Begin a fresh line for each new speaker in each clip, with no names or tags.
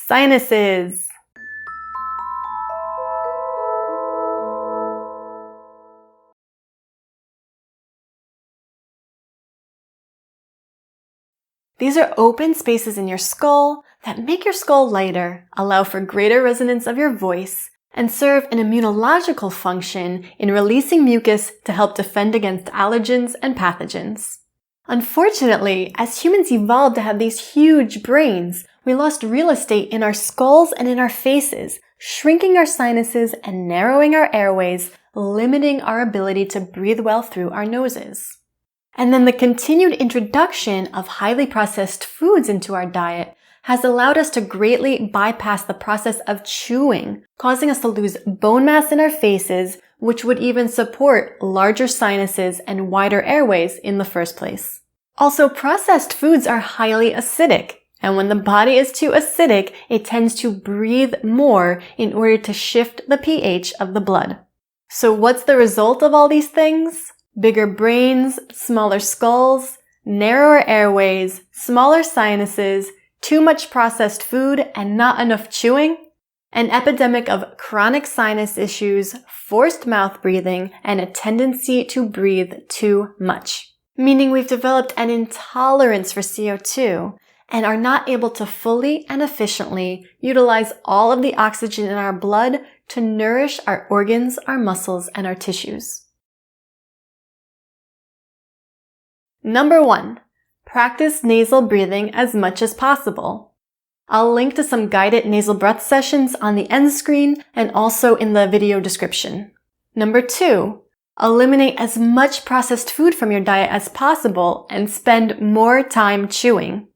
Sinuses. These are open spaces in your skull that make your skull lighter, allow for greater resonance of your voice, and serve an immunological function in releasing mucus to help defend against allergens and pathogens. Unfortunately, as humans evolved to have these huge brains, we lost real estate in our skulls and in our faces, shrinking our sinuses and narrowing our airways, limiting our ability to breathe well through our noses. And then the continued introduction of highly processed foods into our diet has allowed us to greatly bypass the process of chewing, causing us to lose bone mass in our faces, which would even support larger sinuses and wider airways in the first place. Also, processed foods are highly acidic, and when the body is too acidic, it tends to breathe more in order to shift the pH of the blood. So what's the result of all these things? Bigger brains, smaller skulls, narrower airways, smaller sinuses, too much processed food, and not enough chewing? An epidemic of chronic sinus issues, forced mouth breathing, and a tendency to breathe too much. Meaning we've developed an intolerance for CO2 and are not able to fully and efficiently utilize all of the oxygen in our blood to nourish our organs, our muscles, and our tissues. Number 1. Practice nasal breathing as much as possible. I'll link to some guided nasal breath sessions on the end screen and also in the video description. Number 2. Eliminate as much processed food from your diet as possible and spend more time chewing.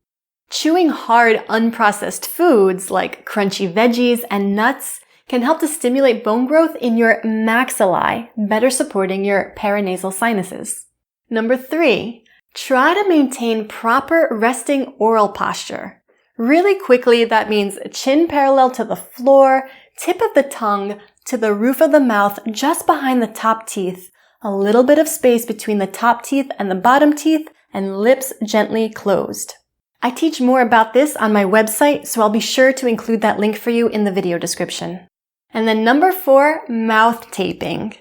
Chewing hard, unprocessed foods like crunchy veggies and nuts can help to stimulate bone growth in your maxillae, better supporting your paranasal sinuses. Number 3. Try to maintain proper resting oral posture. Really quickly, that means chin parallel to the floor, tip of the tongue to the roof of the mouth just behind the top teeth, a little bit of space between the top teeth and the bottom teeth, and lips gently closed. I teach more about this on my website, so I'll be sure to include that link for you in the video description. And then number 4, mouth taping.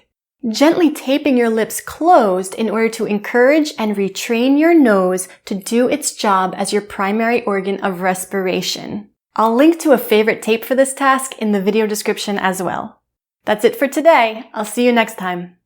Gently taping your lips closed in order to encourage and retrain your nose to do its job as your primary organ of respiration. I'll link to a favorite tape for this task in the video description as well. That's it for today. I'll see you next time.